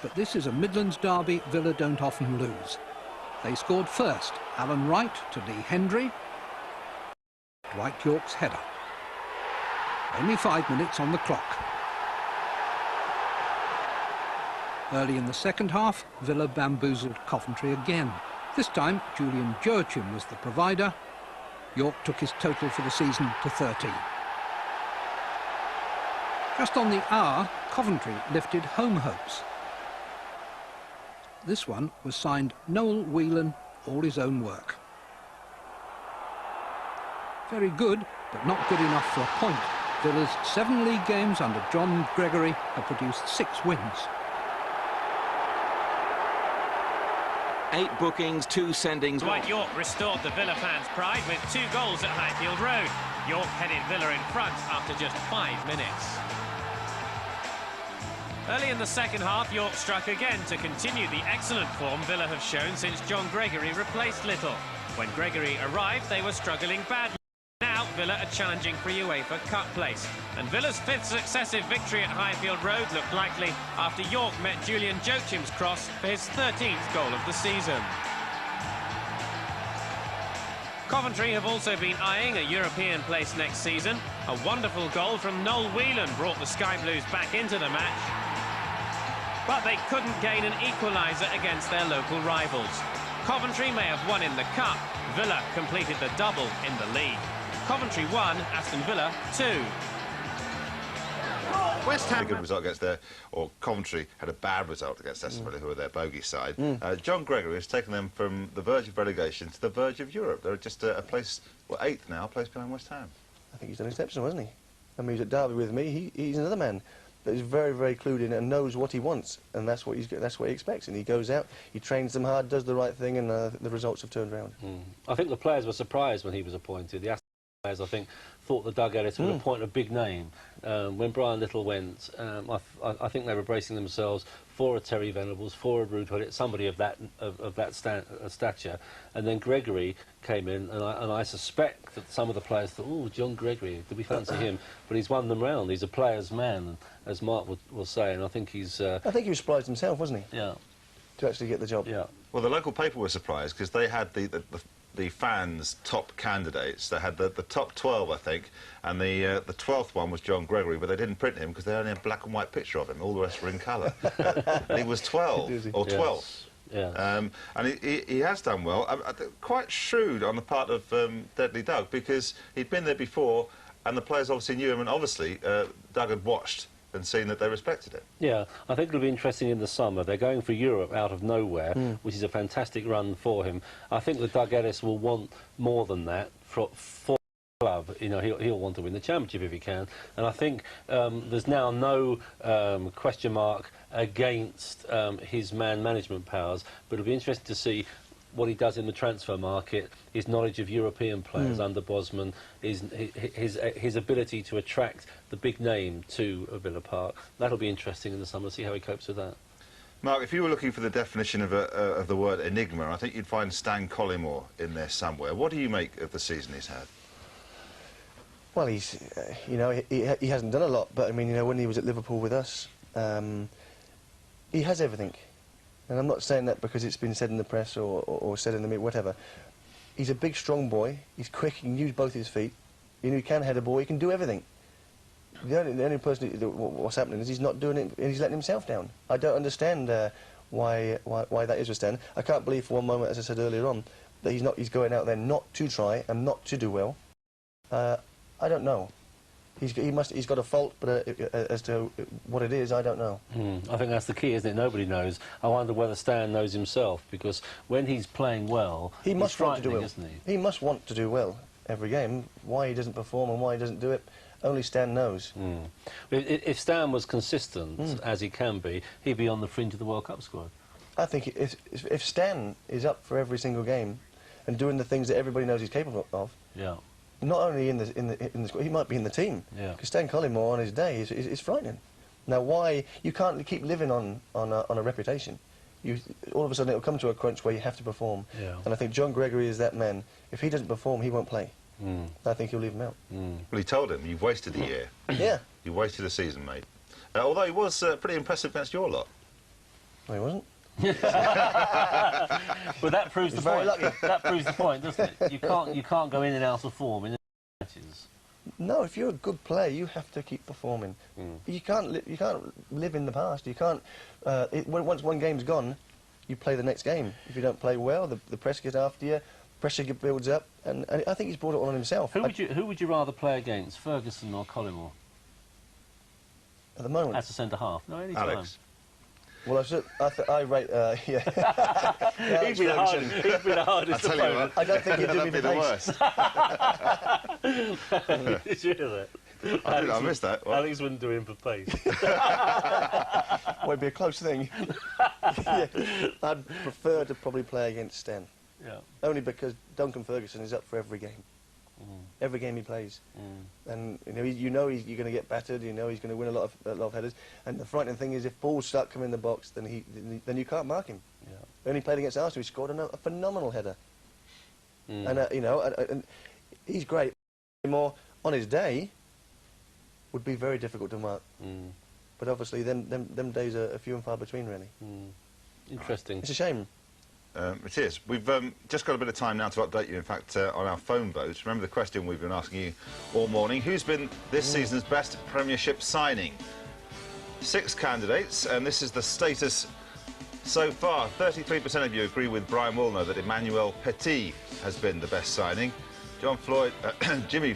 but this is a Midlands derby Villa don't often lose. They scored first. Alan Wright to Lee Hendry. Dwight York's header. Only 5 minutes on the clock. Early in the second half, Villa bamboozled Coventry again. This time, Julian Joachim was the provider. York took his total for the season to 13. Just on the hour, Coventry lifted home hopes. This one was signed Noel Whelan, all his own work. Very good, but not good enough for a point. Villa's 7 league games under John Gregory have produced 6 wins. 8 bookings, 2 sendings. Dwight York restored the Villa fans' pride with 2 goals at Highfield Road. York headed Villa in front after just 5 minutes. Early in the second half, York struck again to continue the excellent form Villa have shown since John Gregory replaced Little. When Gregory arrived, they were struggling badly. Now, Villa are challenging for UEFA Cup place. And Villa's 5th successive victory at Highfield Road looked likely after York met Julian Joachim's cross for his 13th goal of the season. Coventry have also been eyeing a European place next season. A wonderful goal from Noel Whelan brought the Sky Blues back into the match. But they couldn't gain an equaliser against their local rivals. Coventry may have won in the Cup. Villa completed the double in the league. Coventry 1, Aston Villa 2. West Ham had a good result against Coventry had a bad result against Aston Villa, who were their bogey side. John Gregory has taken them from the verge of relegation to the verge of Europe. They're just a place, well, 8th now, a place behind West Ham. I think he's done exceptional, hasn't he? I mean, he's at Derby with me. He's another man that is very, very clued in and knows what he wants, and that's what he expects. And he goes out, he trains them hard, does the right thing, and the results have turned around. I think the players were surprised when he was appointed. The Aston players, I think, thought the Doug Ellis would appoint a big name. When Brian Little went, I think they were bracing themselves for a Terry Venables, for a Ruud Gullit, somebody of that stature. And then Gregory came in, and I suspect that some of the players thought, oh, John Gregory, do we fancy him? But he's won them round. He's a player's man, as Mark will say, and I think he's... I think he was surprised himself, wasn't he? Yeah. To actually get the job. Yeah. Well, the local paper were surprised because they had the fans' top candidates. They had the top 12, I think, and the 12th one was John Gregory, but they didn't print him because they only had a black and white picture of him. All the rest were in colour. And he was 12 or 12th. Yeah. And he has done well. Quite shrewd on the part of Deadly Doug, because he'd been there before, and the players obviously knew him, and obviously Doug had watched and seen that they respected it. Yeah, I think it'll be interesting in the summer. They're going for Europe out of nowhere, which is a fantastic run for him. I think that Doug Ellis will want more than that for the club. You know, he'll want to win the championship if he can. And I think there's now no question mark against his man management powers, but it'll be interesting to see what he does in the transfer market, his knowledge of European players under Bosman, his ability to attract the big name to Villa Park. That'll be interesting in the summer, see how he copes with that. Mark, if you were looking for the definition of the word enigma, I think you'd find Stan Collymore in there somewhere. What do you make of the season he's had? Well, he's, you know, he hasn't done a lot, but I mean, you know, when he was at Liverpool with us, he has everything. And I'm not saying that because it's been said in the press or said in the media, whatever. He's a big, strong boy. He's quick. He can use both his feet. You know, he can head a ball. He can do everything. The only person what's happening is he's not doing it, and he's letting himself down. I don't understand why that is with Stan. I can't believe for one moment, as I said earlier on, that he's going out there not to try and not to do well. I don't know. He's got a fault, but as to what it is, I don't know. I think that's the key, isn't it? Nobody knows. I wonder whether Stan knows himself, because when he's playing well, he must want to do well, isn't he? He must want to do well every game. Why he doesn't perform and why he doesn't do it, only Stan knows. If Stan was consistent, as he can be, he'd be on the fringe of the World Cup squad. I think if Stan is up for every single game and doing the things that everybody knows he's capable of, not only in the squad, he might be in the team. Because Stan Collymore on his day is frightening. Now, why you can't keep living on a reputation? All of a sudden it'll come to a crunch where you have to perform. And I think John Gregory is that man. If he doesn't perform, he won't play. I think he'll leave him out. Well, he told him, you've wasted a year. Yeah. You wasted a season, mate. Although he was pretty impressive against your lot. No, he wasn't. But that proves the very point. lucky. That proves the point, doesn't it? You can't go in and out of form in matches. No, if you're a good player, you have to keep performing. You can't live in the past. You can't. Once one game's gone, you play the next game. If you don't play well, the press gets after you. Pressure builds up, and I think he's brought it all on himself. Who would you rather play against, Ferguson or Collymore? At the moment, As a centre half. No, any time. Alex. well, I rate, yeah. He'd be the hardest I tell you opponent. I don't think he'd do me that'd be the the worst. Did you hear that? I missed that. What? Alex wouldn't do him for pace. Well, it'd be a close thing. Yeah. I'd prefer to probably play against Sten. Yeah. Only because Duncan Ferguson is up for every game. Every game he plays. And you know you're going to get battered, you know he's going to win a lot of headers. And the frightening thing is if balls start coming in the box, then you can't mark him. Yeah. When he played against Arsenal, he scored a phenomenal header. And, and he's great. More on his day would be very difficult to mark. But obviously, them days are few and far between, really. Interesting. It's a shame. It is. We've just got a bit of time now to update you, in fact, on our phone votes. Remember the question we've been asking you all morning. Who's been this season's best Premiership signing? 6 candidates, and this is the status so far. 33% of you agree with Brian Woolner that Emmanuel Petit has been the best signing. John Floyd, Jimmy